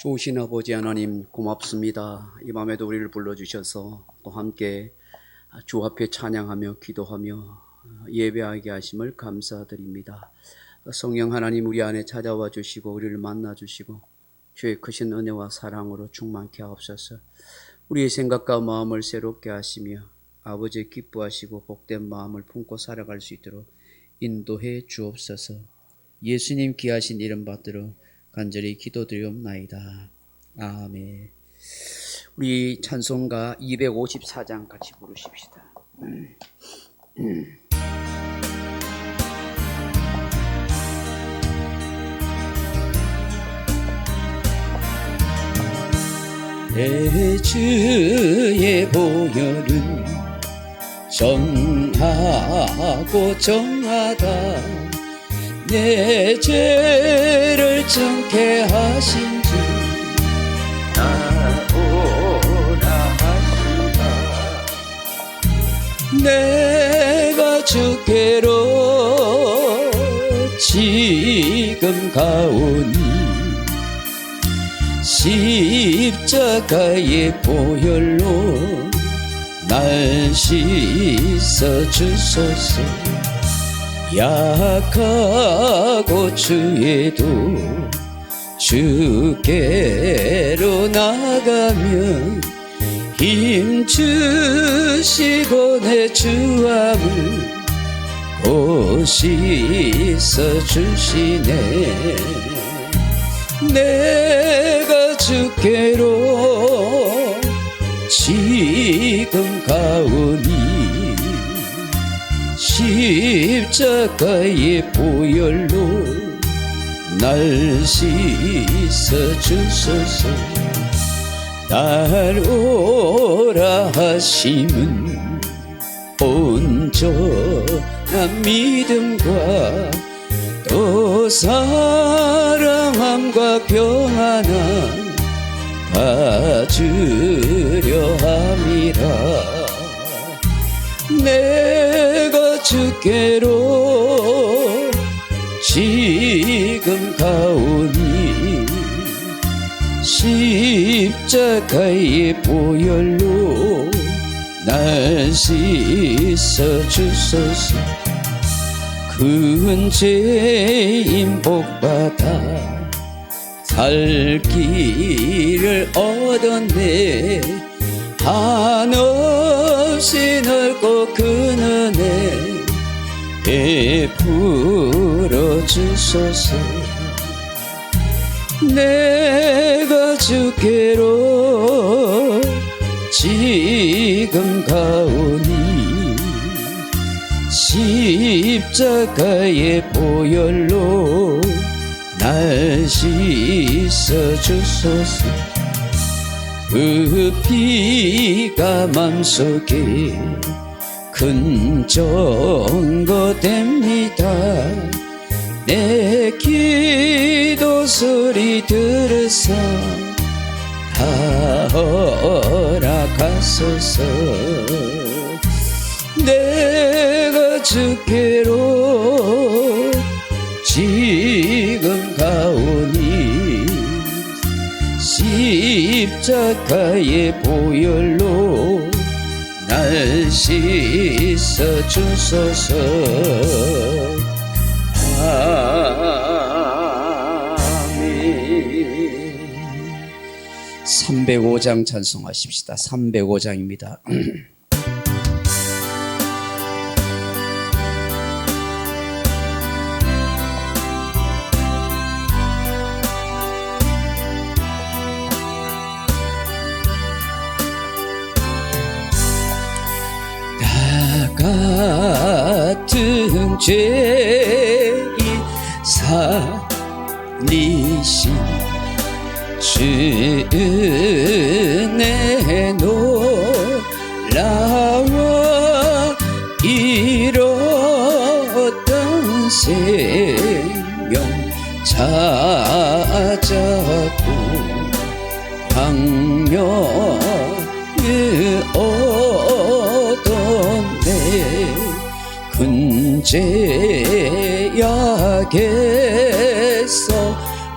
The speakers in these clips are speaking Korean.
좋으신 아버지 하나님 고맙습니다. 이 밤에도 우리를 불러주셔서 또 함께 주 앞에 찬양하며 기도하며 예배하게 하심을 감사드립니다. 성령 하나님 우리 안에 찾아와 주시고 우리를 만나 주시고 주의 크신 은혜와 사랑으로 충만케 하옵소서. 우리의 생각과 마음을 새롭게 하시며 아버지의 기뻐하시고 복된 마음을 품고 살아갈 수 있도록 인도해 주옵소서. 예수님 귀하신 이름 받들어 간절히 기도드리옵나이다. 아멘. 우리 찬송가 254장 같이 부르십시다. 내 주의 보혈은 정하고 정하다. 내 죄를 정케 하신 주 나오라 하시다. 내가 주께로 지금 가오니 십자가의 보혈로 날 씻어 주소서. 약하고 주에도 주께로 나가면 힘 주시고 내 주함을 곧 씻어 주시네. 내가 주께로 지금 가오니 십자가의 보혈로 날 씻어 주소서. 날 오라 하심은 온전한 믿음과 또 사랑함과 평안함 가주려 함이라. 내가 주께로 지금 가오니 십자가의 보혈로 날 씻어 주소서. 큰 죄인 복받아 살 길을 얻었네. 한없이 넓고 큰 은혜 베풀어 주소서. 내가 주께로 지금 가오니 십자가의 보혈로 날 씻어 주소서. 그 피가 맘속에 큰 증거 됩니다. 내 기도 소리 들으사 다 허락하소서. 내가 주께로 지금 가오니 십자가의 보혈로 날 씻어 주소서. 아멘. 305장 찬송하십시다. 305장입니다. 같은 죄인 살리신 주 은혜 놀라워 잃었던 생명 찾았고 광명을 얻었네. 큰 죄악에서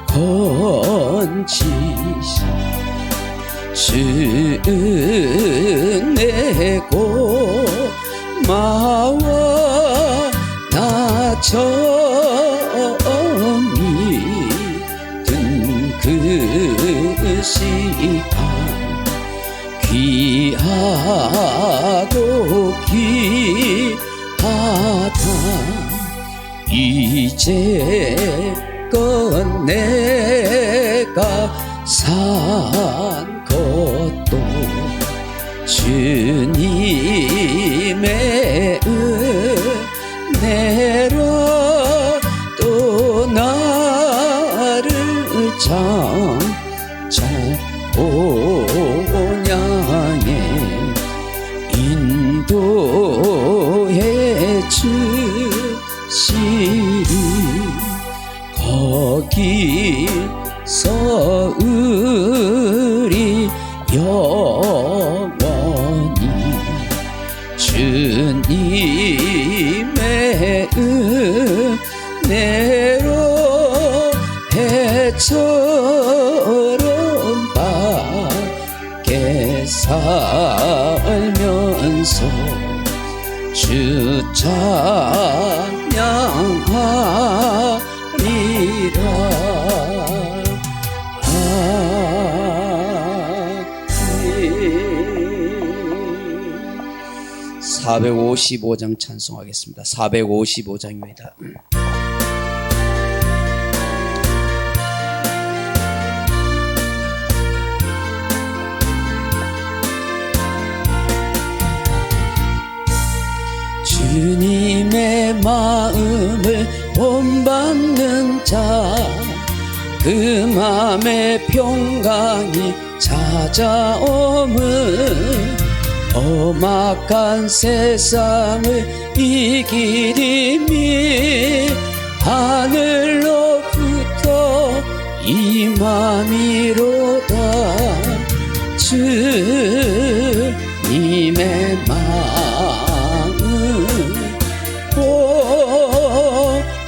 건 지시 주내 고마워 나 처음 믿은 그 시간 귀하고 귀하다 이제껏 내가 산 것도 주님의 은혜로 또 나를 잘 본향에 인도해 주시리 거기서 우리 영원히 주님의 은혜로 해처럼 밖에 살면서 주 찬양하리라. 455장 찬송하겠습니다. 455장입니다. 주님의 마음을 본받는 자 그 맘에 평강이 찾아옴은 험악한 세상을 이기리니 하늘로부터 임함이로다. 주님의 마음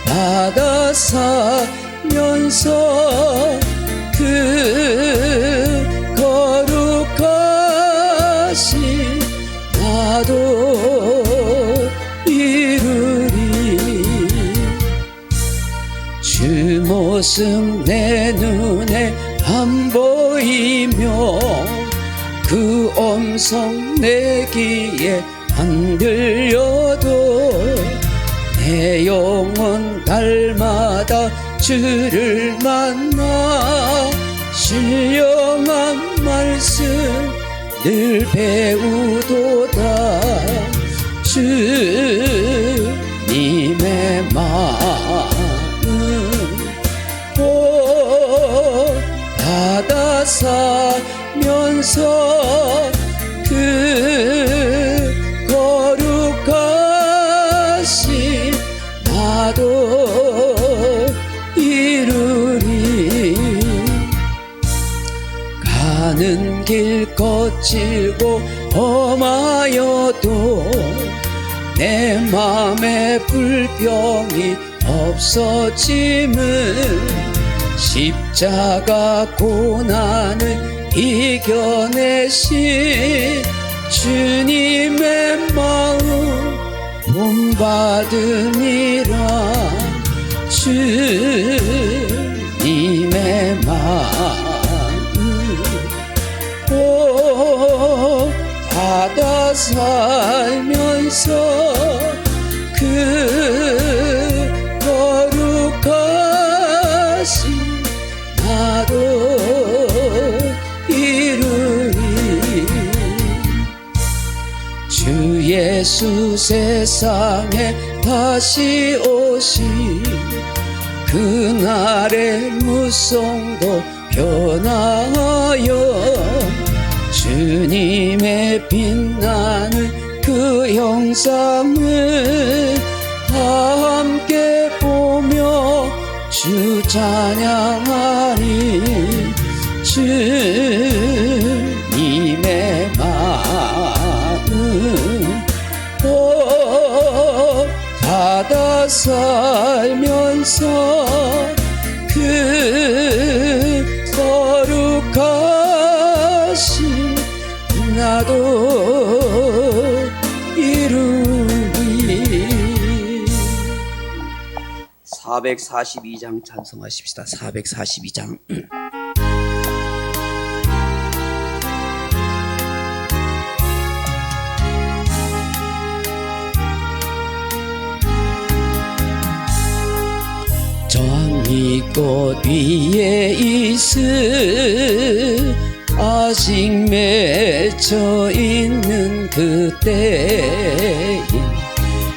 받아 살면서 그 거룩하신 나도 이루리. 주 모습 내 눈에 안 보이며 그 음성 내 귀에 안 들려도 내 영혼 날마다 주를 만나 신령한 말씀 늘 배우도다. 주님의 마음 받아 살면서 그 거룩하신 나도 이루리. 가는 길 거칠고 험하여도 내 맘에 불평이 없어짐은 십자가 고난을 이겨내신 주님의 마음 본받음이라. 주님의 마음 받아 살면서 그 거룩하신 나도 이루리. 주 예수 세상에 다시 오시 그날의 무성도 변하여 주님의 빛나는 그 형상을 함께 보며 주 찬양하리. 주님의 마음 받아 살면서 그 442장 찬송하십시다. 442장. 장미꽃 위에 있을 아직 맺혀 있는 그때에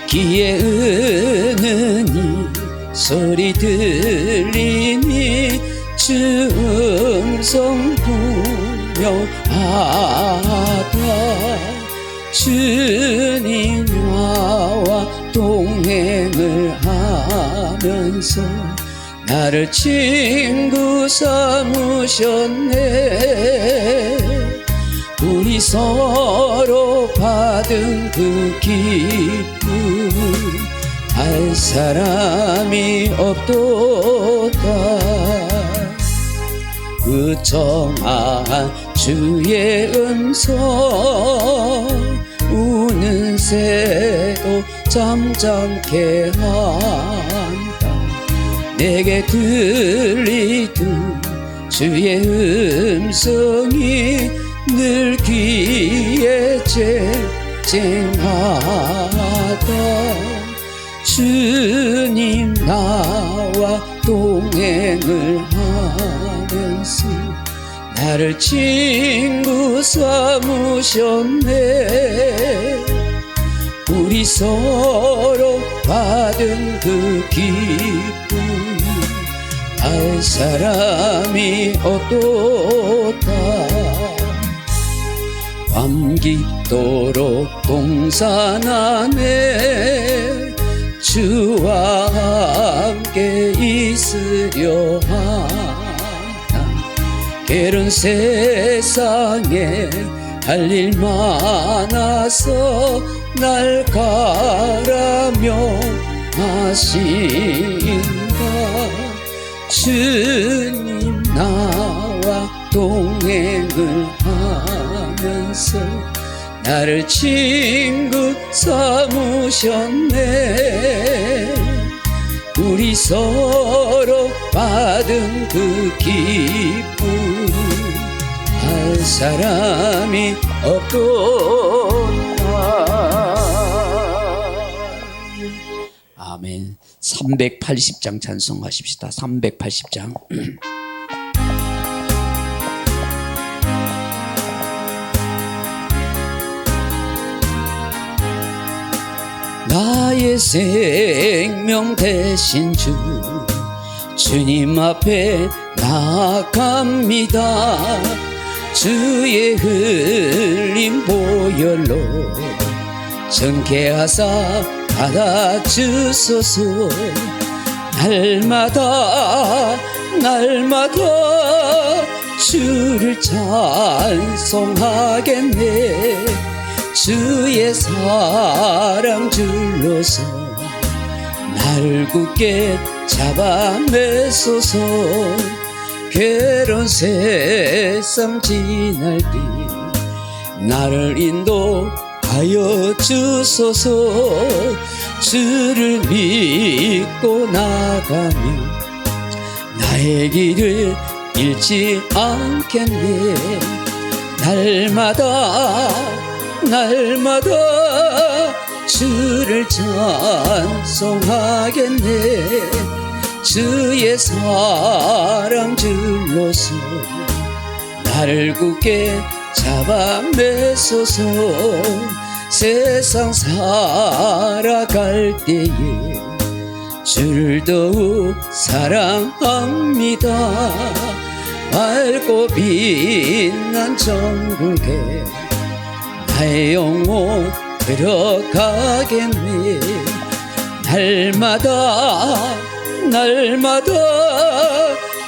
귀에 은은히 소리 들리니 주 음성 분명하다. 주님 나와 동행을 하면서 나를 친구 삼으셨네. 우리 서로 받은 그 기쁨 알 사람이 없도다. 그 청아한 주의 음성 우는 새도 잠잠케 한다. 내게 들리듯 주의 음성이 늘 귀에 쨍쨍하다. 주님 나와 동행을 하면서 나를 친구 삼으셨네. 우리 서로 받은 그 기쁨 알 사람이 없도다. 밤 깊도록 동산 안에 주와 함께 있으려 하나. 게으른 세상에 할 일 많아서 날 가라며 하신다. 주님 나와 동행을 하면서 나를 친구 삼으셨네. 우리 서로 받은 그 기쁨 할 사람이 없도다. 아멘. 380장 찬송하십시다. 380장. 나의 생명 되신 주 주님 앞에 나아갑니다. 주의 흘린 보혈로 정케하사 받아주소서. 날마다 주를 찬송하겠네. 주의 사랑 줄로서 나를 굳게 잡아 매소서. 괴로운 세상 지날 때 나를 인도하여 주소서. 주를 믿고 나가면 나의 길을 잃지 않겠네. 날마다 주를 찬송하겠네. 주의 사랑 줄로서 나를 굳게 잡아 매소서. 세상 살아갈 때에 주를 더욱 사랑합니다. 맑고 빛난 천국에 나의 영혼 들어가겠네. 날마다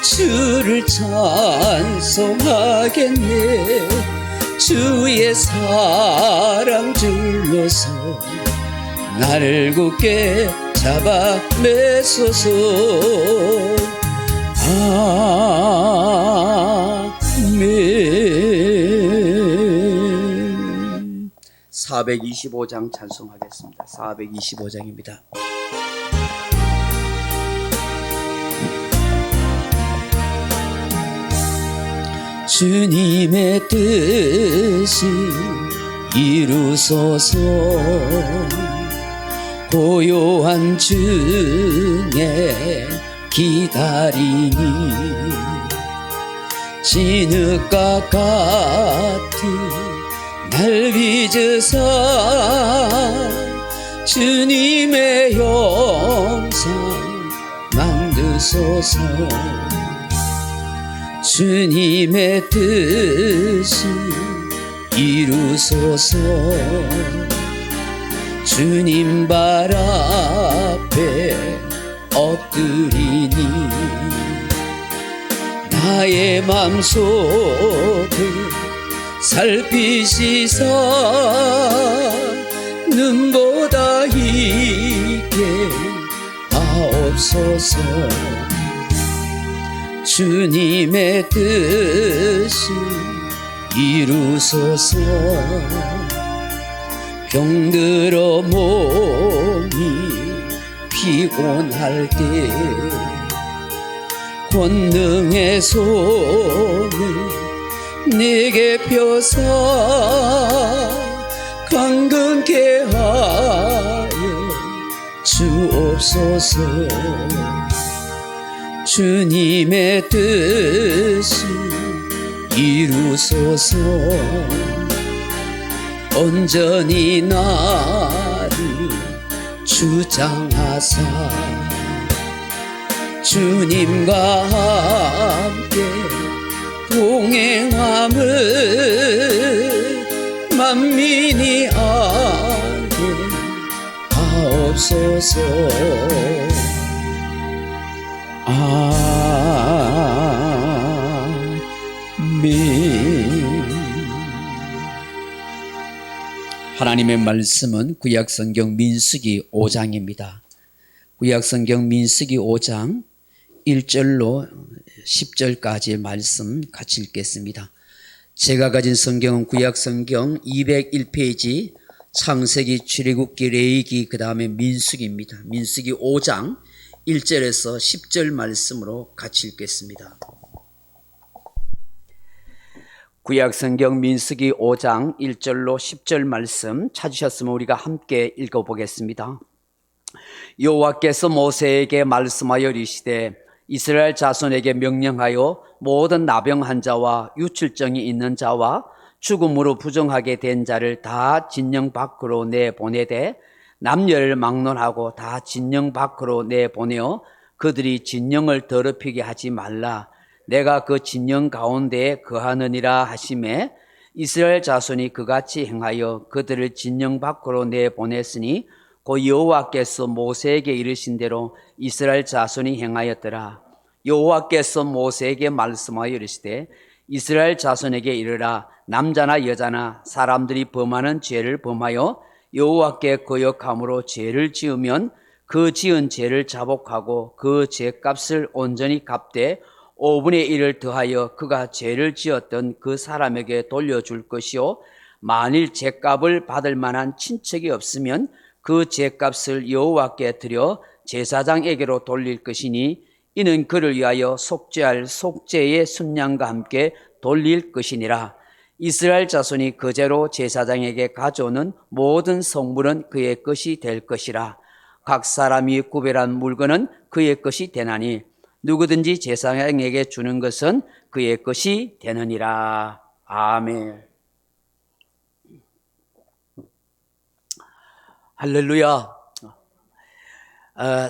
주를 찬송하겠네. 주의 사랑 줄로서 나를 굳게 잡아 매소서. 아멘. 425장 찬송하겠습니다. 425장입니다. 주님의 뜻이 이루소서. 고요한 중에 기다리니 진흙과 같은 날 빚으사 주님의 형상 만드소서. 주님의 뜻이 이루소서. 주님 발 앞에 엎드리니 나의 맘속을 살피시사 눈보다 있게 하옵소서. 주님의 뜻이 이루소서. 병들어 몸이 피곤할 때 권능의 손을 내게 펴사 강건케 하여 주옵소서. 주님의 뜻이 이루소서. 온전히 나를 주장하사 주님과 함께 동행함을 만민이 알게 하옵소서. 아멘. 하나님의 말씀은 구약성경 민수기 5장입니다. 구약성경 민수기 5장 1절로 10절까지의 말씀 같이 읽겠습니다. 제가 가진 성경은 구약성경 201페이지 창세기, 출애굽기, 레위기, 그 다음에 민수기입니다. 민수기 5장 1절에서 10절 말씀으로 같이 읽겠습니다. 구약성경 민수기 5장 1절로 10절 말씀 찾으셨으면 우리가 함께 읽어보겠습니다. 여호와께서 모세에게 말씀하여 이르시되 이스라엘 자손에게 명령하여 모든 나병한 자와 유출증이 있는 자와 죽음으로 부정하게 된 자를 다 진영 밖으로 내보내되 남녀를 막론하고 다 진영 밖으로 내보내어 그들이 진영을 더럽히게 하지 말라. 내가 그 진영 가운데에 거하느니라 하시매 이스라엘 자손이 그같이 행하여 그들을 진영 밖으로 내보냈으니 그 여호와께서 모세에게 이르신 대로 이스라엘 자손이 행하였더라. 여호와께서 모세에게 말씀하여 이르시되 이스라엘 자손에게 이르라. 남자나 여자나 사람들이 범하는 죄를 범하여 여호와께 거역함으로 죄를 지으면 그 지은 죄를 자복하고 그 죄값을 온전히 갚되 5분의 1을 더하여 그가 죄를 지었던 그 사람에게 돌려줄 것이요 만일 죄값을 받을 만한 친척이 없으면 그 죄값을 여호와께 드려 제사장에게로 돌릴 것이니 이는 그를 위하여 속죄할 속죄의 순양과 함께 돌릴 것이니라. 이스라엘 자손이 그제로 제사장에게 가져오는 모든 성물은 그의 것이 될 것이라. 각 사람이 구별한 물건은 그의 것이 되나니 누구든지 제사장에게 주는 것은 그의 것이 되느니라. 아멘. 할렐루야.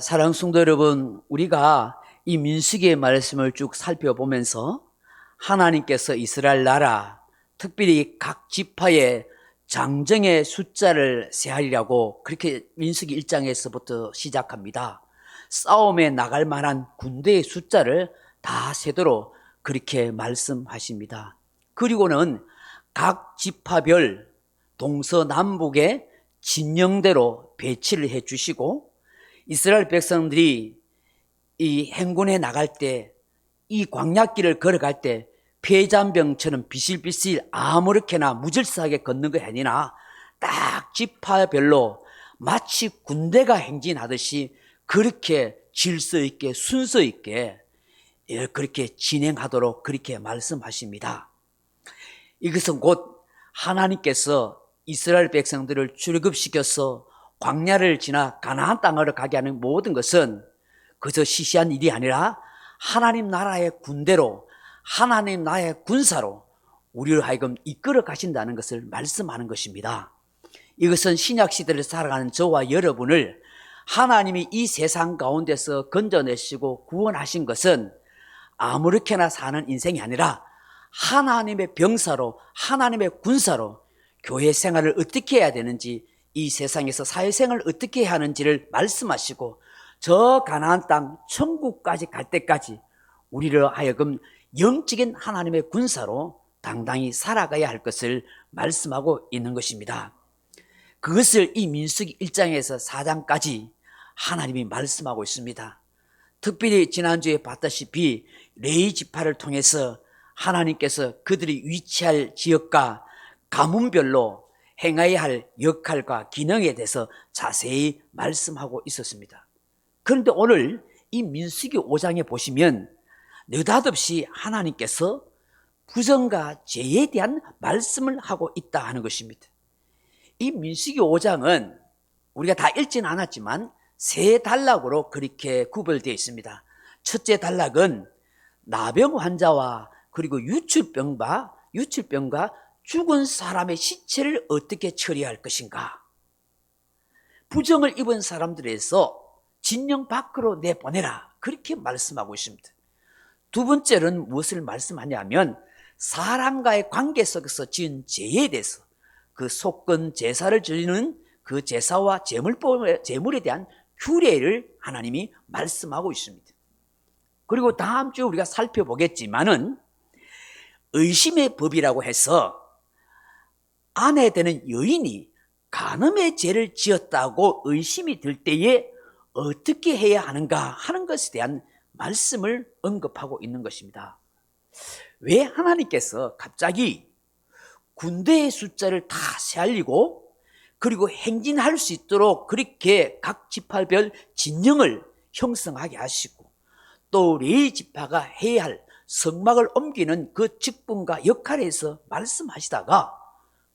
사랑하는 성도 여러분, 우리가 이 민수기의 말씀을 쭉 살펴보면서 하나님께서 이스라엘 나라, 특별히 각 지파의 장정의 숫자를 세하리라고 그렇게 민수기 1장에서부터 시작합니다. 싸움에 나갈 만한 군대의 숫자를 다 세도록 그렇게 말씀하십니다. 그리고는 각 지파별 동서남북의 진영대로 배치를 해 주시고 이스라엘 백성들이 이 행군에 나갈 때, 이 광야길을 걸어갈 때 폐잔병처럼 비실비실 아무렇게나 무질서하게 걷는 게 아니라 딱 지파별로 마치 군대가 행진하듯이 그렇게 질서 있게 순서 있게 그렇게 진행하도록 그렇게 말씀하십니다. 이것은 곧 하나님께서 이스라엘 백성들을 출애굽시켜서 광야를 지나 가나안 땅으로 가게 하는 모든 것은 그저 시시한 일이 아니라 하나님 나라의 군대로, 하나님 나라의 군사로 우리를 하여금 이끌어 가신다는 것을 말씀하는 것입니다. 이것은 신약 시대를 살아가는 저와 여러분을 하나님이 이 세상 가운데서 건져내시고 구원하신 것은 아무렇게나 사는 인생이 아니라 하나님의 병사로, 하나님의 군사로 교회 생활을 어떻게 해야 되는지, 이 세상에서 사회생활을 어떻게 해야 하는지를 말씀하시고 저 가나안 땅 천국까지 갈 때까지 우리를 하여금 영적인 하나님의 군사로 당당히 살아가야 할 것을 말씀하고 있는 것입니다. 그것을 이 민수기 1장에서 4장까지 하나님이 말씀하고 있습니다. 특별히 지난주에 봤다시피 레위 지파를 통해서 하나님께서 그들이 위치할 지역과 가문별로 행해야 할 역할과 기능에 대해서 자세히 말씀하고 있었습니다. 그런데 오늘 이 민수기 5장에 보시면 느닷없이 하나님께서 부정과 죄에 대한 말씀을 하고 있다 하는 것입니다. 이 민수기 5장은 우리가 다 읽지는 않았지만 세 단락으로 그렇게 구별되어 있습니다. 첫째 단락은 나병 환자와 그리고 유출병과 죽은 사람의 시체를 어떻게 처리할 것인가, 부정을 입은 사람들에서 진영 밖으로 내보내라, 그렇게 말씀하고 있습니다. 두 번째는 무엇을 말씀하냐면 사람과의 관계 속에서 지은 죄에 대해서 그 속건 제사를 드리는 그 제사와 제물에 대한 규례를 하나님이 말씀하고 있습니다. 그리고 다음 주에 우리가 살펴보겠지만은 의심의 법이라고 해서 아내 되는 여인이 간음의 죄를 지었다고 의심이 들 때에 어떻게 해야 하는가 하는 것에 대한 말씀을 언급하고 있는 것입니다. 왜 하나님께서 갑자기 군대의 숫자를 다 세알리고 그리고 행진할 수 있도록 그렇게 각 지파별 진영을 형성하게 하시고 또 레위 지파가 해야 할 성막을 옮기는 그 직분과 역할에서 말씀하시다가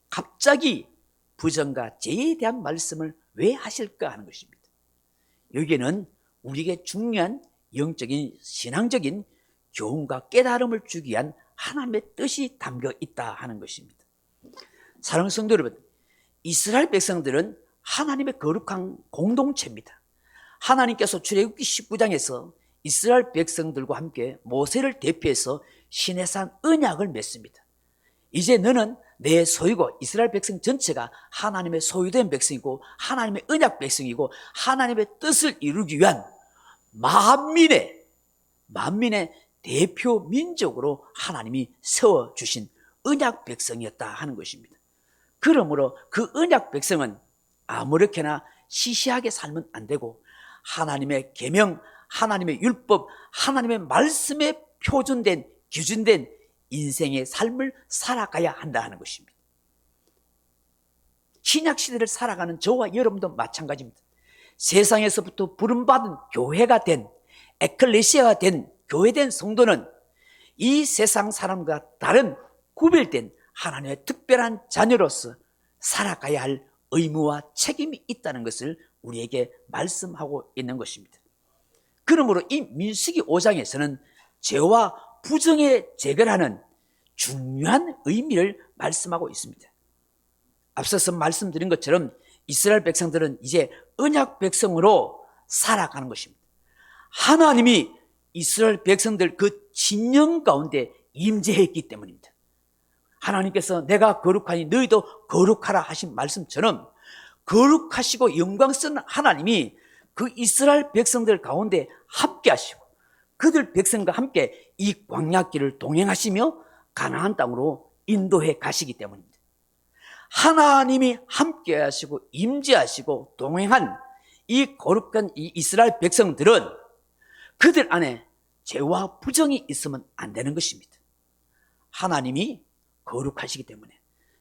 갑자기 부정과 죄에 대한 말씀을 왜 하실까 하는 것입니다. 여기에는 우리에게 중요한 영적인 신앙적인 교훈과 깨달음을 주기 위한 하나님의 뜻이 담겨 있다 하는 것입니다. 사랑하는 성도 여러분, 이스라엘 백성들은 하나님의 거룩한 공동체입니다. 하나님께서 출애굽기 19장에서 이스라엘 백성들과 함께 모세를 대표해서 시내산 언약을 맺습니다. 이제 너는 내 소유고, 이스라엘 백성 전체가 하나님의 소유된 백성이고 하나님의 언약 백성이고 하나님의 뜻을 이루기 위한 만민의 대표 민족으로 하나님이 세워주신 언약 백성이었다 하는 것입니다. 그러므로 그 언약 백성은 아무렇게나 시시하게 살면 안 되고 하나님의 계명, 하나님의 율법, 하나님의 말씀에 표준된, 기준된 인생의 삶을 살아가야 한다 하는 것입니다. 신약시대를 살아가는 저와 여러분도 마찬가지입니다. 세상에서부터 부름받은 교회가 된, 에클레시아가 된, 교회된 성도는 이 세상 사람과 다른 구별된 하나님의 특별한 자녀로서 살아가야 할 의무와 책임이 있다는 것을 우리에게 말씀하고 있는 것입니다. 그러므로 이 민수기 5장에서는 죄와 부정의 재결하는 중요한 의미를 말씀하고 있습니다. 앞서서 말씀드린 것처럼 이스라엘 백성들은 이제 언약 백성으로 살아가는 것입니다. 하나님이 이스라엘 백성들 그 진영 가운데 임재했기 때문입니다. 하나님께서 내가 거룩하니 너희도 거룩하라 하신 말씀처럼 거룩하시고 영광스러운 하나님이 그 이스라엘 백성들 가운데 함께 하시고 그들 백성과 함께 이 광야길을 동행하시며 가나안 땅으로 인도해 가시기 때문입니다. 하나님이 함께 하시고 임재하시고 동행한 이 거룩한 이 이스라엘 백성들은 그들 안에 죄와 부정이 있으면 안 되는 것입니다. 하나님이 거룩하시기 때문에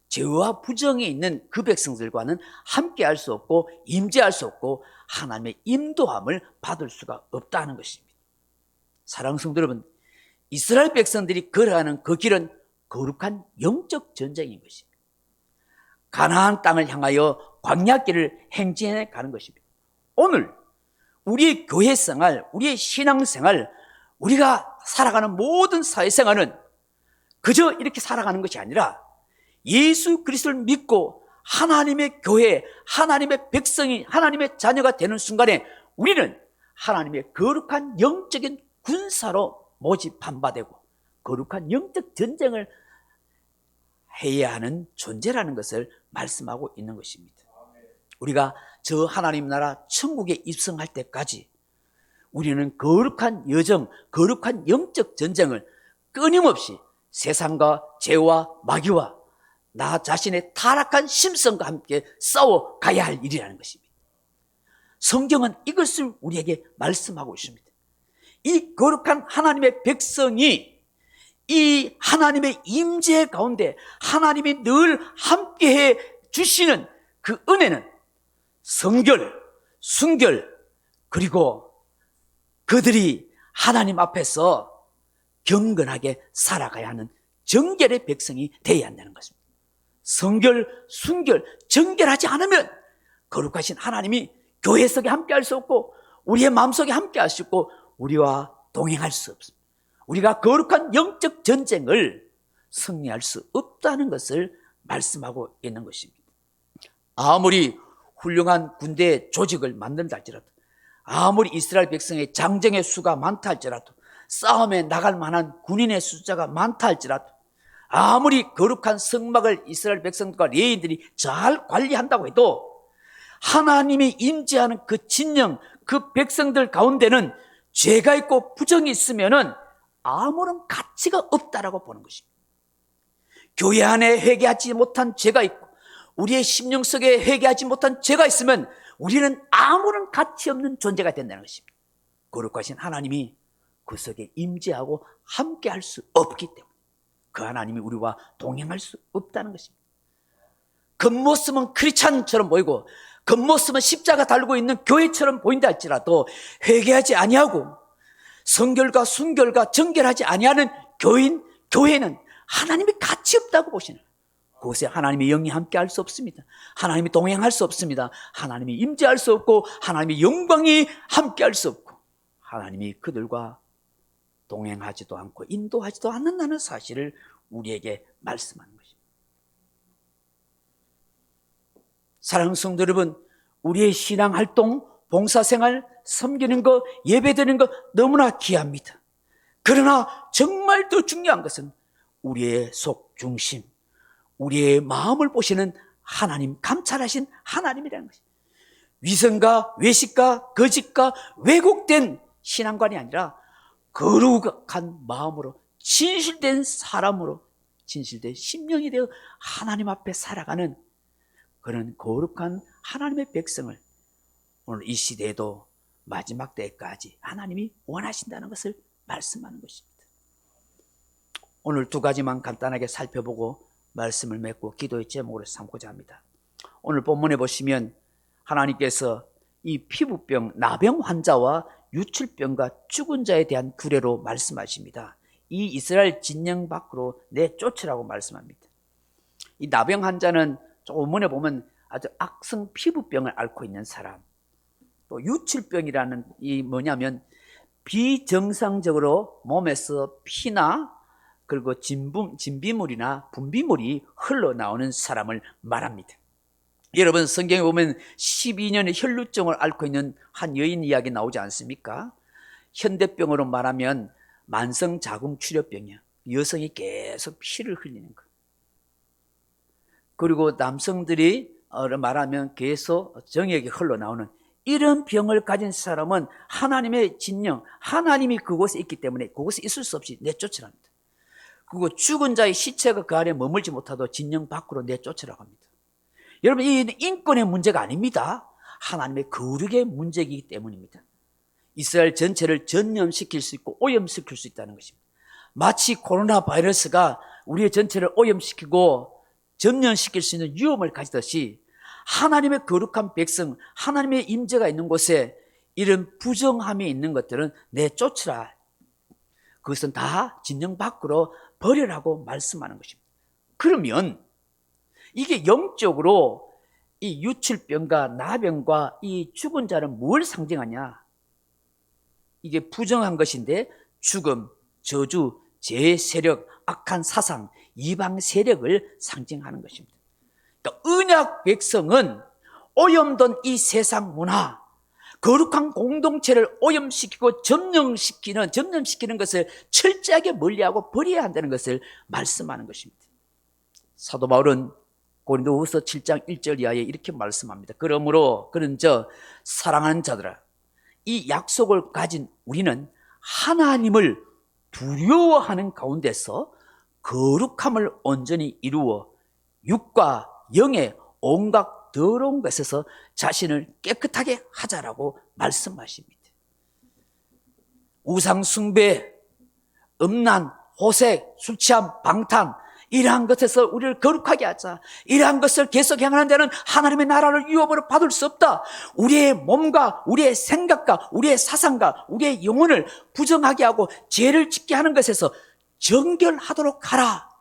죄와 부정이 있는 그 백성들과는 함께 할 수 없고 임재할 수 없고 하나님의 인도함을 받을 수가 없다는 것입니다. 사랑하는 성도 여러분, 이스라엘 백성들이 걸어가는 그 길은 거룩한 영적 전쟁인 것입니다. 가나안 땅을 향하여 광야길을 행진해 가는 것입니다. 오늘 우리의 교회 생활, 우리의 신앙 생활, 우리가 살아가는 모든 사회생활은 그저 이렇게 살아가는 것이 아니라 예수 그리스도를 믿고 하나님의 교회, 하나님의 백성이 하나님의 자녀가 되는 순간에 우리는 하나님의 거룩한 영적인 군사로 모집한 바 되고 거룩한 영적 전쟁을 해야 하는 존재라는 것을 말씀하고 있는 것입니다. 우리가 저 하나님 나라 천국에 입성할 때까지 우리는 거룩한 여정, 거룩한 영적 전쟁을 끊임없이 세상과 죄와 마귀와 나 자신의 타락한 심성과 함께 싸워 가야 할 일이라는 것입니다. 성경은 이것을 우리에게 말씀하고 있습니다. 이 거룩한 하나님의 백성이 이 하나님의 임재 가운데 하나님이 늘 함께해 주시는 그 은혜는 성결, 순결, 그리고 그들이 하나님 앞에서 경건하게 살아가야 하는 정결의 백성이 되어야 한다는 것입니다. 성결, 순결, 정결하지 않으면 거룩하신 하나님이 교회 속에 함께할 수 없고 우리의 마음속에 함께할 수 없고 우리와 동행할 수 없습니다. 우리가 거룩한 영적 전쟁을 승리할 수 없다는 것을 말씀하고 있는 것입니다. 아무리 훌륭한 군대 조직을 만든다 할지라도 아무리 이스라엘 백성의 장정의 수가 많다 할지라도 싸움에 나갈 만한 군인의 숫자가 많다 할지라도 아무리 거룩한 성막을 이스라엘 백성들과 레위인들이 잘 관리한다고 해도 하나님이 임재하는 그 진영, 그 백성들 가운데는 죄가 있고 부정이 있으면은 아무런 가치가 없다라고 보는 것입니다. 교회 안에 회개하지 못한 죄가 있고 우리의 심령 속에 회개하지 못한 죄가 있으면 우리는 아무런 가치 없는 존재가 된다는 것입니다. 거룩하신 하나님이 그 속에 임재하고 함께할 수 없기 때문에 그 하나님이 우리와 동행할 수 없다는 것입니다. 겉모습은 크리스찬처럼 보이고 겉모습은 십자가 달고 있는 교회처럼 보인다 할지라도 회개하지 아니하고 성결과 순결과 정결하지 아니하는 교회는 하나님이 가치 없다고 보시는 거예요. 그곳에 하나님의 영이 함께할 수 없습니다. 하나님이 동행할 수 없습니다. 하나님이 임재할 수 없고 하나님의 영광이 함께할 수 없고 하나님이 그들과 동행하지도 않고 인도하지도 않는다는 사실을 우리에게 말씀하는 것입니다. 사랑하는 성도 여러분, 우리의 신앙활동, 봉사생활, 섬기는 것, 예배드리는 것 너무나 귀합니다. 그러나 정말 더 중요한 것은 우리의 속중심, 우리의 마음을 보시는 하나님, 감찰하신 하나님이라는 것입니다. 위선과 외식과 거짓과 왜곡된 신앙관이 아니라 거룩한 마음으로 진실된 사람으로 진실된 심령이 되어 하나님 앞에 살아가는 그런 거룩한 하나님의 백성을 오늘 이 시대에도 마지막 때까지 하나님이 원하신다는 것을 말씀하는 것입니다. 오늘 두 가지만 간단하게 살펴보고 말씀을 맺고 기도의 제목으로 삼고자 합니다. 오늘 본문에 보시면 하나님께서 이 피부병, 나병 환자와 유출병과 죽은 자에 대한 규례로 말씀하십니다. 이 이스라엘 진영 밖으로 내쫓으라고 말씀합니다. 이 나병 환자는 본문에 보면 아주 악성 피부병을 앓고 있는 사람, 또 유출병이라는 이 뭐냐면 비정상적으로 몸에서 피나 그리고 진비물이나 분비물이 흘러나오는 사람을 말합니다. 여러분 성경에 보면 12년의 혈루증을 앓고 있는 한 여인 이야기 나오지 않습니까? 현대병으로 말하면 만성자궁출혈병이야. 여성이 계속 피를 흘리는 거. 그리고 남성들이 말하면 계속 정액이 흘러나오는 이런 병을 가진 사람은 하나님의 진영, 하나님이 그곳에 있기 때문에 그곳에 있을 수 없이 내쫓으랍니다. 그리고 죽은 자의 시체가 그 안에 머물지 못하도록 진영 밖으로 내쫓으라고 합니다. 여러분 이 인권의 문제가 아닙니다. 하나님의 거룩의 문제이기 때문입니다. 이스라엘 전체를 전염시킬 수 있고 오염시킬 수 있다는 것입니다. 마치 코로나 바이러스가 우리의 전체를 오염시키고 전염시킬 수 있는 위험을 가지듯이 하나님의 거룩한 백성, 하나님의 임재가 있는 곳에 이런 부정함이 있는 것들은 내쫓으라. 그것은 다 진영 밖으로 버리라고 말씀하는 것입니다. 그러면 이게 영적으로 이 유출병과 나병과 이 죽은 자는 뭘 상징하냐? 이게 부정한 것인데 죽음, 저주, 제 세력, 악한 사상, 이방 세력을 상징하는 것입니다. 그러니까 언약 백성은 오염된 이 세상 문화, 거룩한 공동체를 오염시키고 점령시키는 것을 철저하게 멀리하고 버려야 한다는 것을 말씀하는 것입니다. 사도 바울은 고린도후서 7장 1절 이하에 이렇게 말씀합니다. 그러므로 그런 사랑하는 자들아, 이 약속을 가진 우리는 하나님을 두려워하는 가운데서 거룩함을 온전히 이루어 육과 영의 온갖 더러운 것에서 자신을 깨끗하게 하자라고 말씀하십니다. 우상 숭배, 음란, 호색, 술 취함, 방탕, 이러한 것에서 우리를 거룩하게 하자. 이러한 것을 계속 행하는 자는 하나님의 나라를 유업으로 받을 수 없다. 우리의 몸과 우리의 생각과 우리의 사상과 우리의 영혼을 부정하게 하고 죄를 짓게 하는 것에서 정결하도록 하라.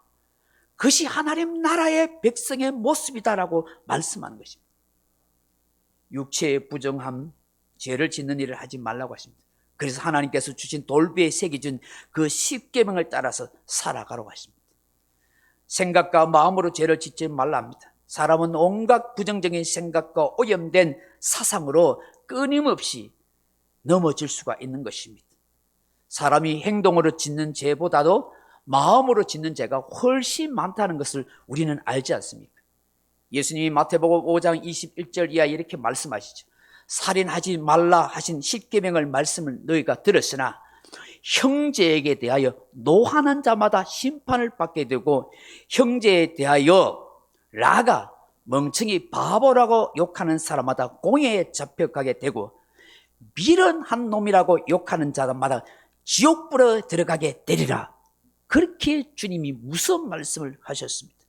그것이 하나님 나라의 백성의 모습이다라고 말씀하는 것입니다. 육체의 부정함, 죄를 짓는 일을 하지 말라고 하십니다. 그래서 하나님께서 주신 돌비에 새겨준 그 10계명을 따라서 살아가라고 하십니다. 생각과 마음으로 죄를 짓지 말라 합니다. 사람은 온갖 부정적인 생각과 오염된 사상으로 끊임없이 넘어질 수가 있는 것입니다. 사람이 행동으로 짓는 죄보다도 마음으로 짓는 죄가 훨씬 많다는 것을 우리는 알지 않습니까? 예수님이 마태복음 5장 21절 이하 이렇게 말씀하시죠. 살인하지 말라 하신 10계명을 말씀을 너희가 들었으나 형제에게 대하여 노하는 자마다 심판을 받게 되고 형제에 대하여 라가 멍청이 바보라고 욕하는 사람마다 공회에 잡혀가게 되고 미련한 놈이라고 욕하는 자마다 지옥불에 들어가게 되리라. 그렇게 주님이 무서운 말씀을 하셨습니다.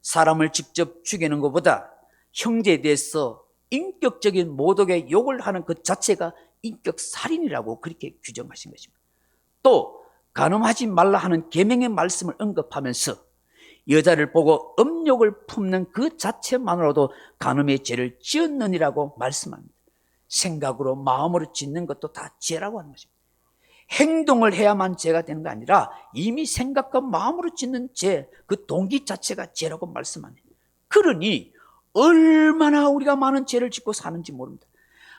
사람을 직접 죽이는 것보다 형제에 대해서 인격적인 모독의 욕을 하는 그 자체가 인격살인이라고 그렇게 규정하신 것입니다. 또 간음하지 말라 하는 계명의 말씀을 언급하면서 여자를 보고 음욕을 품는 그 자체만으로도 간음의 죄를 지었느니라고 말씀합니다. 생각으로 마음으로 짓는 것도 다 죄라고 하는 것입니다. 행동을 해야만 죄가 되는 게 아니라 이미 생각과 마음으로 짓는 죄, 그 동기 자체가 죄라고 말씀합니다. 그러니 얼마나 우리가 많은 죄를 짓고 사는지 모릅니다.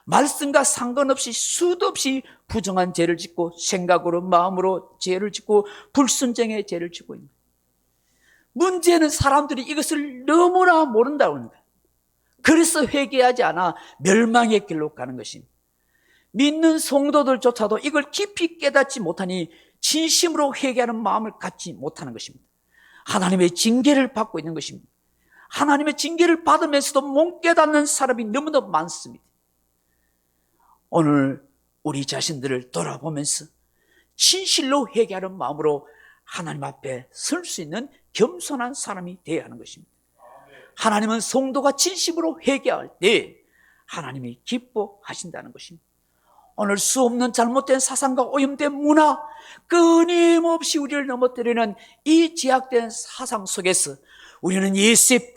말씀과 상관없이 수도 없이 부정한 죄를 짓고 생각으로 마음으로 죄를 짓고 불순종의 죄를 짓고 있는 거예요. 문제는 사람들이 이것을 너무나 모른다고 하는 거예요. 그래서 회개하지 않아 멸망의 길로 가는 것입니다. 믿는 성도들조차도 이걸 깊이 깨닫지 못하니 진심으로 회개하는 마음을 갖지 못하는 것입니다. 하나님의 징계를 받고 있는 것입니다. 하나님의 징계를 받으면서도 못 깨닫는 사람이 너무나 많습니다. 오늘 우리 자신들을 돌아보면서 진실로 회개하는 마음으로 하나님 앞에 설 수 있는 겸손한 사람이 되어야 하는 것입니다. 하나님은 성도가 진심으로 회개할 때 하나님이 기뻐하신다는 것입니다. 오늘 수 없는 잘못된 사상과 오염된 문화, 끊임없이 우리를 넘어뜨리는 이 제약된 사상 속에서 우리는 예수의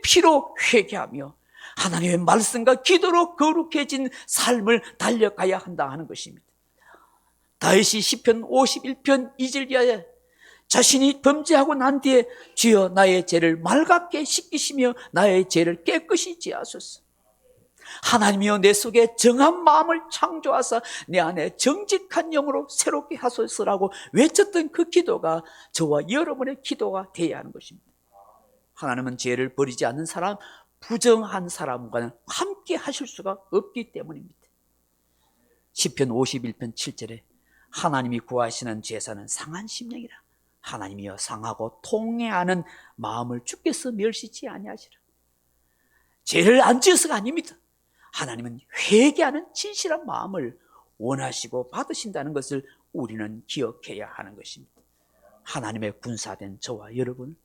피로 회개하며 하나님의 말씀과 기도로 거룩해진 삶을 달려가야 한다 하는 것입니다. 다윗이 시편 51편 2절 이하에 자신이 범죄하고 난 뒤에 주여 나의 죄를 맑게 씻기시며 나의 죄를 깨끗이 지하소서. 하나님이여 내 속에 정한 마음을 창조하사 내 안에 정직한 영으로 새롭게 하소서라고 외쳤던 그 기도가 저와 여러분의 기도가 되어야 하는 것입니다. 하나님은 죄를 버리지 않는 사람, 부정한 사람과는 함께 하실 수가 없기 때문입니다. 시편 51편 7절에 하나님이 구하시는 제사는 상한 심령이라. 하나님이여 상하고 통회하는 마음을 주께서 멸시치 아니하시라. 죄를 안 지어서가 아닙니다. 하나님은 회개하는 진실한 마음을 원하시고 받으신다는 것을 우리는 기억해야 하는 것입니다. 하나님의 군사된 저와 여러분,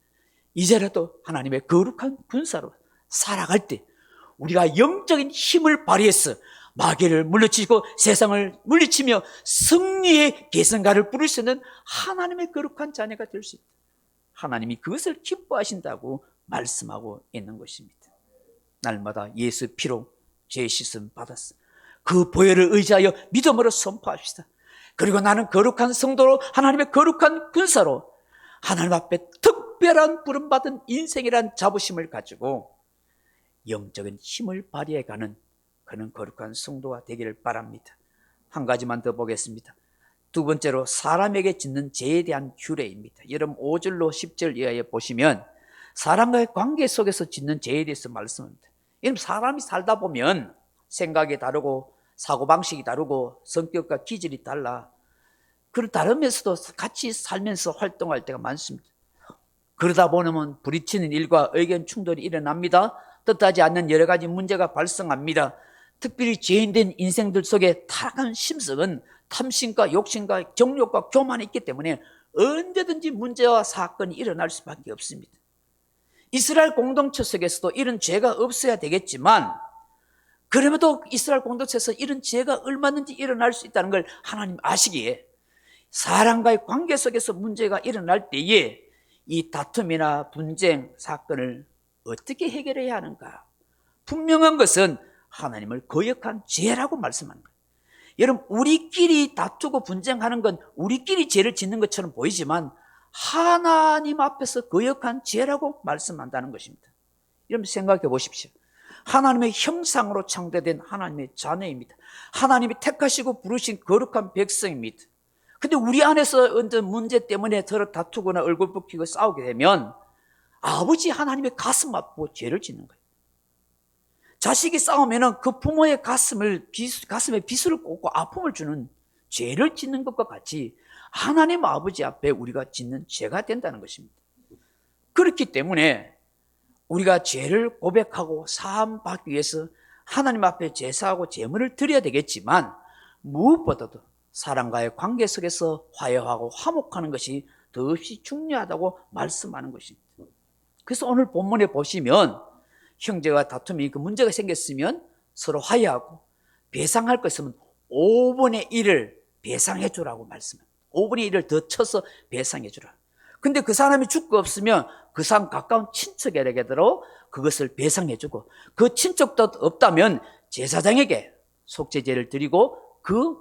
이제라도 하나님의 거룩한 군사로 살아갈 때 우리가 영적인 힘을 발휘해서 마귀를 물리치고 세상을 물리치며 승리의 계승가를 부를 수 있는 하나님의 거룩한 자녀가 될 수 있다. 하나님이 그것을 기뻐하신다고 말씀하고 있는 것입니다. 날마다 예수 피로 죄 씻음 받았어. 그 보혈을 의지하여 믿음으로 선포합시다. 그리고 나는 거룩한 성도로 하나님의 거룩한 군사로 하나님 앞에 특별한 부름받은 인생이란 자부심을 가지고 영적인 힘을 발휘해가는 그는 거룩한 성도가 되기를 바랍니다. 한 가지만 더 보겠습니다. 두 번째로 사람에게 짓는 죄에 대한 규례입니다. 여러분 5절로 10절 이하에 보시면 사람과의 관계 속에서 짓는 죄에 대해서 말씀합니다. 여러분 사람이 살다 보면 생각이 다르고 사고방식이 다르고 성격과 기질이 달라. 그런 다르면서도 같이 살면서 활동할 때가 많습니다. 그러다 보면 부딪히는 일과 의견 충돌이 일어납니다. 뜻하지 않는 여러 가지 문제가 발생합니다. 특별히 죄인된 인생들 속에 타락한 심성은 탐심과 욕심과 정욕과 교만이 있기 때문에 언제든지 문제와 사건이 일어날 수밖에 없습니다. 이스라엘 공동체 속에서도 이런 죄가 없어야 되겠지만 그럼에도 이스라엘 공동체에서 이런 죄가 얼마든지 일어날 수 있다는 걸 하나님 아시기에 사람과의 관계 속에서 문제가 일어날 때에 이 다툼이나 분쟁 사건을 어떻게 해결해야 하는가? 분명한 것은 하나님을 거역한 죄라고 말씀하는 거예요. 여러분 우리끼리 다투고 분쟁하는 건 우리끼리 죄를 짓는 것처럼 보이지만 하나님 앞에서 거역한 죄라고 말씀한다는 것입니다. 여러분 생각해 보십시오. 하나님의 형상으로 창조된 하나님의 자녀입니다. 하나님이 택하시고 부르신 거룩한 백성입니다. 근데 우리 안에서 어떤 문제 때문에 서로 다투거나 얼굴 붉히고 싸우게 되면 아버지 하나님의 가슴 아프고 죄를 짓는 거예요. 자식이 싸우면 그 부모의 가슴에 비수를 꽂고 아픔을 주는 죄를 짓는 것과 같이 하나님 아버지 앞에 우리가 짓는 죄가 된다는 것입니다. 그렇기 때문에 우리가 죄를 고백하고 사함 받기 위해서 하나님 앞에 제사하고 제물을 드려야 되겠지만 무엇보다도 사람과의 관계 속에서 화해하고 화목하는 것이 더없이 중요하다고 말씀하는 것입니다. 그래서 오늘 본문에 보시면 형제와 다툼이 그 문제가 생겼으면 서로 화해하고 배상할 것 있으면 5분의 1을 배상해 주라고 말씀합니다. 5분의 1을 더 쳐서 배상해 주라. 근데 그 사람이 죽고 없으면 그 사람 가까운 친척에게도 그것을 배상해 주고 그 친척도 없다면 제사장에게 속죄제를 드리고 그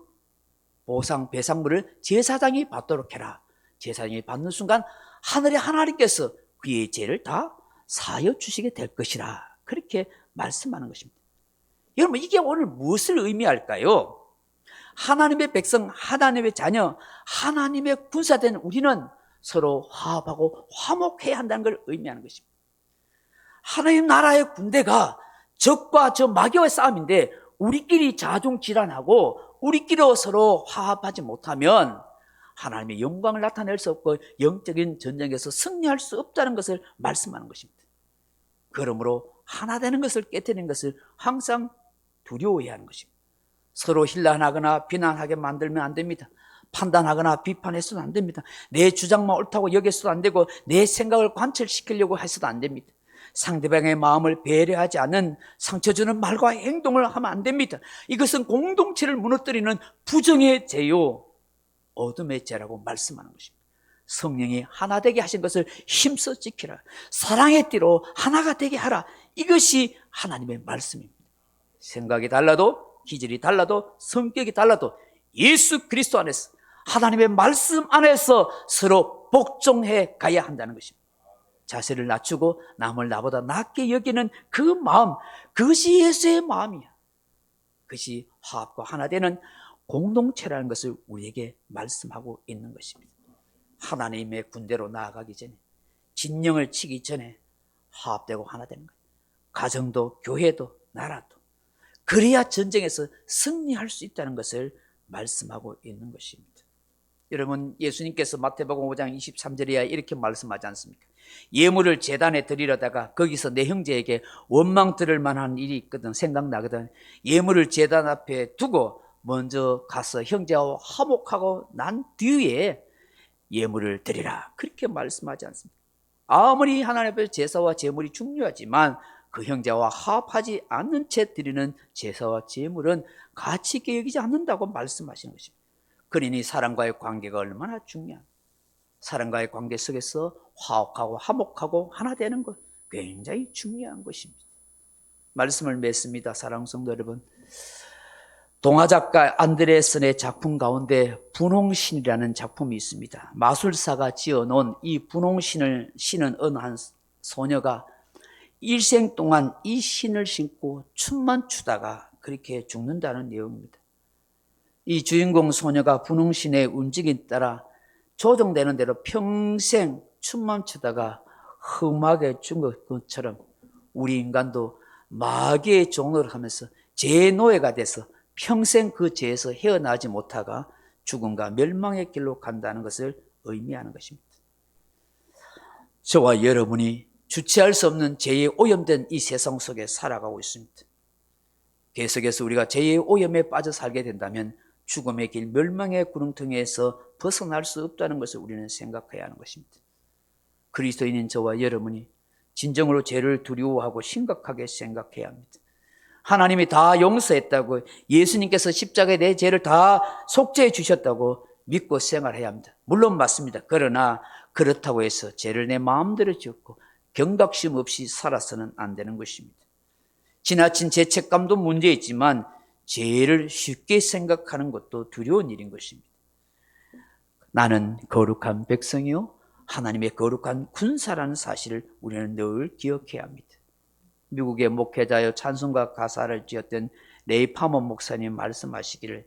보상 배상물을 제사장이 받도록 해라. 제사장이 받는 순간 하늘의 하나님께서 그의 죄를 다 사하여 주시게 될 것이라. 그렇게 말씀하는 것입니다. 여러분 이게 오늘 무엇을 의미할까요? 하나님의 백성, 하나님의 자녀, 하나님의 군사된 우리는 서로 화합하고 화목해야 한다는 걸 의미하는 것입니다. 하나님 나라의 군대가 적과 저 마귀와의 싸움인데 우리끼리 자중질환하고 우리끼리 서로 화합하지 못하면 하나님의 영광을 나타낼 수 없고 영적인 전쟁에서 승리할 수 없다는 것을 말씀하는 것입니다. 그러므로 하나 되는 것을 깨뜨리는 것을 항상 두려워해야 하는 것입니다. 서로 힐난하거나 비난하게 만들면 안 됩니다. 판단하거나 비판해서도 안 됩니다. 내 주장만 옳다고 여겨서도 안 되고 내 생각을 관철시키려고 해서도 안 됩니다. 상대방의 마음을 배려하지 않은 상처 주는 말과 행동을 하면 안 됩니다. 이것은 공동체를 무너뜨리는 부정의 죄요 어둠의 죄라고 말씀하는 것입니다. 성령이 하나 되게 하신 것을 힘써 지키라. 사랑의 띠로 하나가 되게 하라. 이것이 하나님의 말씀입니다. 생각이 달라도 기질이 달라도 성격이 달라도 예수 그리스도 안에서 하나님의 말씀 안에서 서로 복종해 가야 한다는 것입니다. 자세를 낮추고 남을 나보다 낫게 여기는 그 마음, 그것이 예수의 마음이야. 그것이 화합과 하나 되는 공동체라는 것을 우리에게 말씀하고 있는 것입니다. 하나님의 군대로 나아가기 전에, 진영을 치기 전에 화합되고 하나 되는 거예요. 가정도 교회도 나라도. 그래야 전쟁에서 승리할 수 있다는 것을 말씀하고 있는 것입니다. 여러분 예수님께서 마태복음 5장 23절에 이렇게 말씀하지 않습니까? 예물을 제단에 드리려다가 거기서 내 형제에게 원망 들을 만한 일이 있거든 생각나거든. 예물을 제단 앞에 두고 먼저 가서 형제와 화목하고 난 뒤에 예물을 드리라. 그렇게 말씀하지 않습니까? 아무리 하나님 앞에 제사와 제물이 중요하지만 그 형제와 화합하지 않는 채 드리는 제사와 제물은 가치 있게 여기지 않는다고 말씀하시는 것입니다. 그러니 사람과의 관계가 얼마나 중요합니다. 사람과의 관계 속에서 화합하고 화목하고 하나 되는 것 굉장히 중요한 것입니다. 말씀을 맺습니다. 사랑하는 성도 여러분, 동화작가 안드레슨의 작품 가운데 분홍신이라는 작품이 있습니다. 마술사가 지어놓은 이 분홍신을 신은 어느 한 소녀가 일생 동안 이 신을 신고 춤만 추다가 그렇게 죽는다는 내용입니다. 이 주인공 소녀가 분홍신의 움직임에 따라 조정되는 대로 평생 춤만 추다가 험하게 죽은 것처럼 우리 인간도 마귀의 종노를 하면서 죄의 노예가 돼서 평생 그 죄에서 헤어나지 못하가 죽음과 멸망의 길로 간다는 것을 의미하는 것입니다. 저와 여러분이 주체할 수 없는 죄에 오염된 이 세상 속에 살아가고 있습니다. 계속해서 우리가 죄의 오염에 빠져 살게 된다면 죽음의 길, 멸망의 구렁텅이에서 벗어날 수 없다는 것을 우리는 생각해야 하는 것입니다. 그리스도인인 저와 여러분이 진정으로 죄를 두려워하고 심각하게 생각해야 합니다. 하나님이 다 용서했다고, 예수님께서 십자가에 내 죄를 다 속죄해 주셨다고 믿고 생활해야 합니다. 물론 맞습니다. 그러나 그렇다고 해서 죄를 내 마음대로 지었고 경각심 없이 살아서는 안 되는 것입니다. 지나친 죄책감도 문제이지만 죄를 쉽게 생각하는 것도 두려운 일인 것입니다. 나는 거룩한 백성이요 하나님의 거룩한 군사라는 사실을 우리는 늘 기억해야 합니다. 미국의 목회자여 찬송가 가사를 지었던 레이 파먼 목사님 말씀하시기를,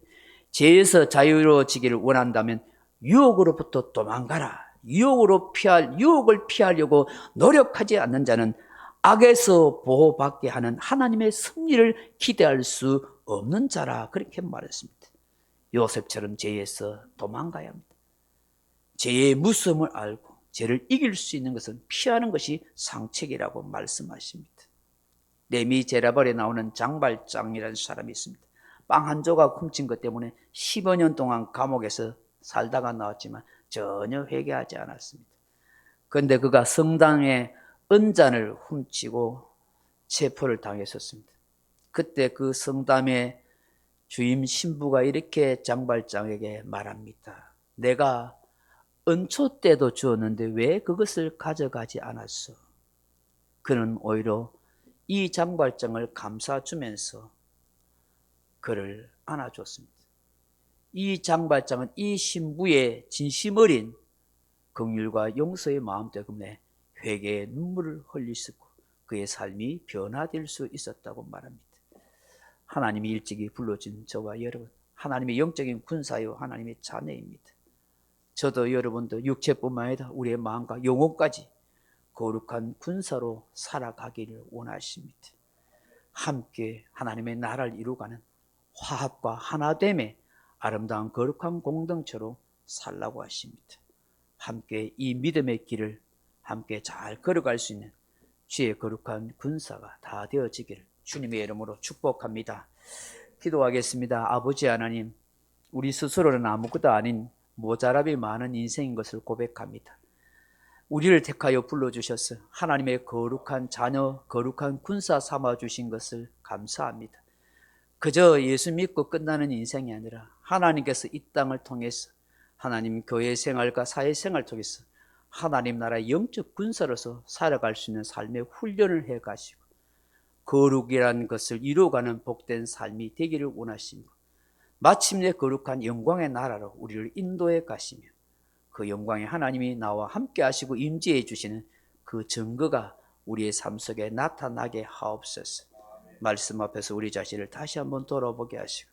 죄에서 자유로워지기를 원한다면 유혹으로부터 도망가라. 유혹을 피하려고 노력하지 않는 자는 악에서 보호받게 하는 하나님의 승리를 기대할 수 없는 자라, 그렇게 말했습니다. 요셉처럼 죄에서 도망가야 합니다. 죄의 무서움을 알고 죄를 이길 수 있는 것은 피하는 것이 상책이라고 말씀하십니다. 레미 제라벌에 나오는 장발장이라는 사람이 있습니다. 빵 한 조각 훔친 것 때문에 10여 년 동안 감옥에서 살다가 나왔지만 전혀 회개하지 않았습니다. 그런데 그가 성당의 은잔을 훔치고 체포를 당했었습니다. 그때 그 성당의 주임 신부가 이렇게 장발장에게 말합니다. 내가 은초 때도 주었는데 왜 그것을 가져가지 않았어? 그는 오히려 이 장발장을 감싸주면서 그를 안아줬습니다. 이 장발장은 이 신부의 진심 어린 긍휼과 용서의 마음 때문에 회개의 눈물을 흘릴 수 있고 그의 삶이 변화될 수 있었다고 말합니다. 하나님이 일찍이 불러준 저와 여러분, 하나님의 영적인 군사요 하나님의 자녀입니다. 저도 여러분도 육체뿐만 아니라 우리의 마음과 영혼까지 거룩한 군사로 살아가기를 원하십니다. 함께 하나님의 나라를 이루가는 화합과 하나됨의 아름다운 거룩한 공동체로 살라고 하십니다. 함께 이 믿음의 길을 함께 잘 걸어갈 수 있는 주의 거룩한 군사가 다 되어지기를 주님의 이름으로 축복합니다. 기도하겠습니다. 아버지 하나님, 우리 스스로는 아무것도 아닌 모자람이 많은 인생인 것을 고백합니다. 우리를 택하여 불러주셔서 하나님의 거룩한 자녀, 거룩한 군사 삼아주신 것을 감사합니다. 그저 예수 믿고 끝나는 인생이 아니라 하나님께서 이 땅을 통해서 하나님 교회 생활과 사회 생활을 통해서 하나님 나라의 영적 군사로서 살아갈 수 있는 삶의 훈련을 해가시고 거룩이라는 것을 이루어가는 복된 삶이 되기를 원하십니다. 마침내 거룩한 영광의 나라로 우리를 인도해 가시며 그 영광의 하나님이 나와 함께 하시고 임재해 주시는 그 증거가 우리의 삶 속에 나타나게 하옵소서. 말씀 앞에서 우리 자신을 다시 한번 돌아보게 하시고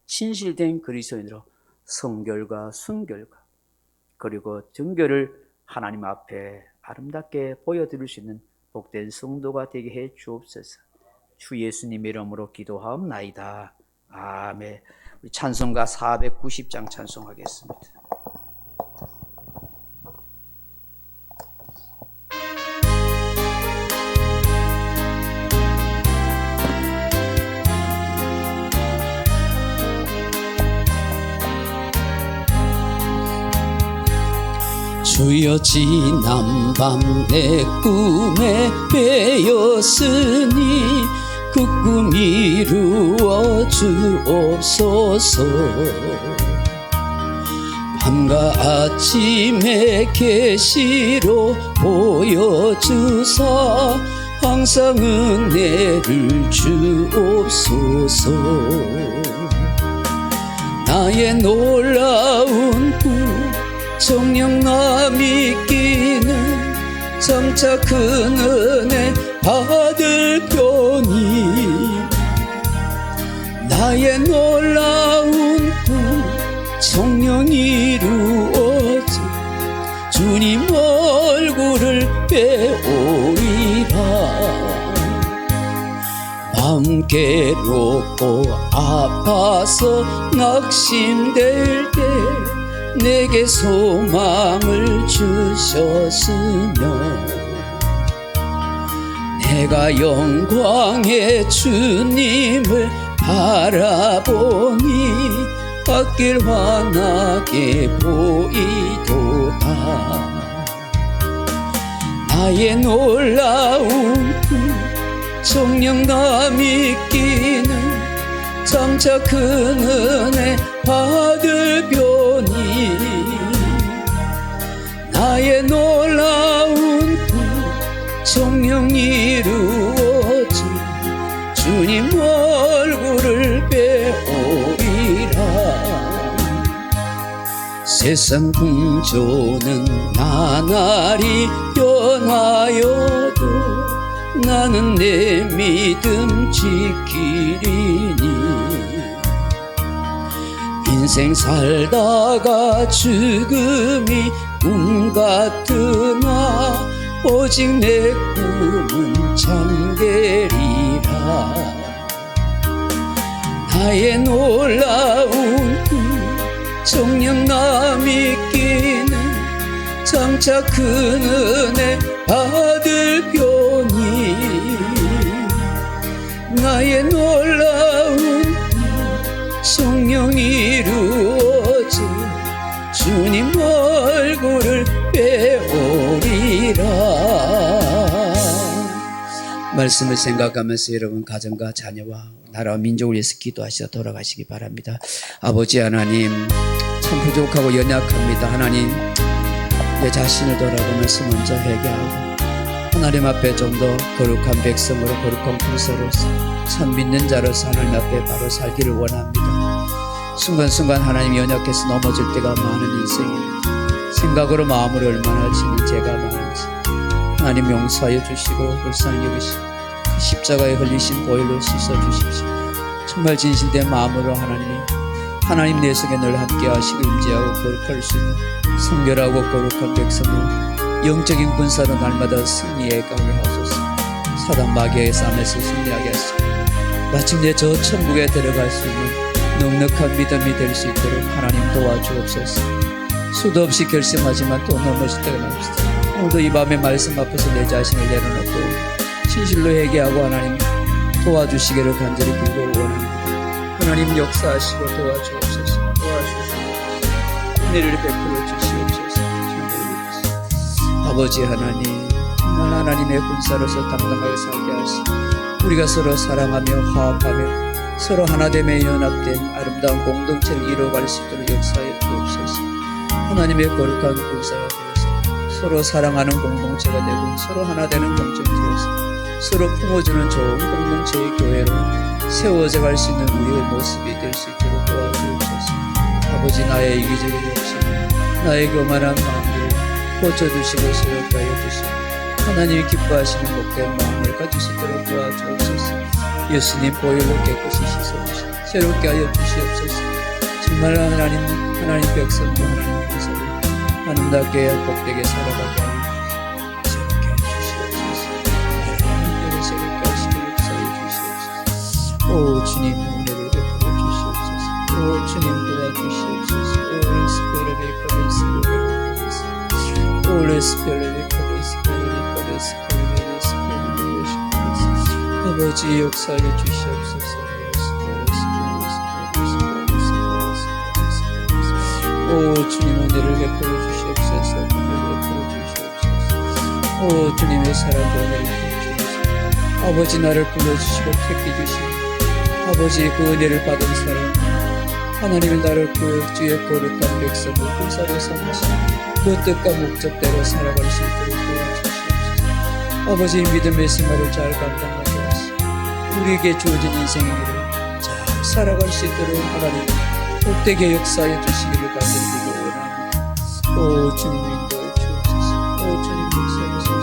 진실된 그리스도인으로 성결과 순결과 그리고 정결을 하나님 앞에 아름답게 보여드릴 수 있는 복된 성도가 되게 해 주옵소서. 주 예수님 이름으로 기도하옵나이다. 아멘. 우리 찬송가 490장 찬송하겠습니다. 주여 지난밤 내 꿈에 배었으니 그 꿈 이루어 주옵소서. 밤과 아침에 계시로 보여주사 항상 은혜를 주옵소서. 나의 놀라운 꿈 정녕 나 믿기는 점차 큰 은혜 받을 편이. 나의 놀라운 꿈 정녕 이루어져 주님 얼굴을 배우리라. 마음 괴롭고 아파서 낙심될 때 내게 소망을 주셨으며 내가 영광의 주님을 바라보니 앞길 환하게 보이도다. 나의 놀라운 꿈 정녕 나 믿기는 점차 큰 은혜 받을 편이. 나의 놀라운 꿈 정녕 이루어져 주님 얼굴을 배우리라. 세상 풍조는 나날이 변하여도 나는 내 믿음 지키리니. 인생 살다가 죽음이 꿈 같으나 오직 내 꿈은 참되리라. 나의 놀라운 꿈 정녕 나 믿기는 장차 큰 은혜 받을 편이. 나의 놀라운 꿈 정녕 이루어져 주님 얼굴을 배우리라. 말씀을 생각하면서 여러분 가정과 자녀와 나라와 민족을 위해서 기도하시다 돌아가시기 바랍니다. 아버지 하나님, 참 부족하고 연약합니다. 하나님, 내 자신을 돌아보면서 먼저 회개하고 하나님 앞에 좀 더 거룩한 백성으로, 거룩한 군사로서 참 믿는 자로서 하나님 앞에 바로 살기를 원합니다. 순간순간 하나님 연약해서 넘어질 때가 많은 인생입니다. 생각으로 마음으로 얼마나 할 수 있는 죄가 많은지 하나님 용서하여 주시고 불쌍히 여기시고 그 십자가에 흘리신 보혈로 씻어주십시오. 정말 진실된 마음으로 하나님 내 속에 늘 함께 하시고 임재하고 거룩할 수 있는 성결하고 거룩한 백성으로 영적인 군사로 날마다 승리해 가게 하소서. 사단 마귀의 싸움에서 승리하게 하시고 마침내 저 천국에 들어갈 수 있는 넉넉한 믿음이 될 수 있도록 하나님 도와주옵소서. 수도 없이 결심하지만 또 넘어질 때가 납시다. 오늘도 이 밤에 말씀 앞에서 내 자신을 내려놓고 진실로 회개하고 하나님 도와주시기를 간절히 빌고 원합니다. 하나님 역사하시고 도와주옵소서. 도와주시옵소서. 은혜를 베풀어 주시옵소서. 아버지 하나님, 정말 하나님의 군사로서 당당하게 살게 하시고 우리가 서로 사랑하며 화합하며 서로 하나됨에 연합된 아름다운 공동체를 이루어갈 수 있도록 역사하여 주옵소서. 하나님의 거룩한 군사가 되어서 서로 사랑하는 공동체가 되고 서로 하나 되는 공동체에서 서로 품어주는 좋은 공동체의 교회로 세워져 갈 수 있는 우리의 모습이 될 수 있도록 도와주옵소서. 아버지, 나의 이기적인 욕심, 나의 교만한 마음을 고쳐주시고 새롭게 하여 주시고 하나님이 기뻐하시는 복된 마음을 가질 수 있도록 도와주옵소서. 예수님 보혈로 깨끗이 씻어주시고 새롭게 하여 주시옵소서. 정말 하나님 백성도 하나님 군사로 아름답게 복되게 살아가게 하여 새롭게 하여 주시옵소서. 하나님께서 새롭게 하시고 역사해 주시옵소서. 오 주님, 은혜를 베풀어 주시옵소서. 오 주님, 도와주시옵소서. Holy Spirit, Holy Spirit, Holy Spirit, Holy Spirit, 아버지 역사하여 주시옵소서. 오 주님, 은혜를 베풀어 주시옵소서. 오 주님의 사랑과 은혜를 주옵소서. 아버지 나를 불러주시고 택해주시고 아버지 그 은혜를 받은 사람 하나님의 나를 그 주의 거룩한 백성을 군사로 삼으시고 그 뜻과 목적대로 살아갈 수 있도록 도와주시옵소서. 아버지 믿음의 생활을 잘 감당하게 하시고 우리에게 주어진 인생의 길을 잘 살아갈 수 있도록 하나님 복되게 역사해 주시기를 간절히 기도원합니다. 오 주님 인도해 주옵소서. 오 주님 역사해 주옵소서.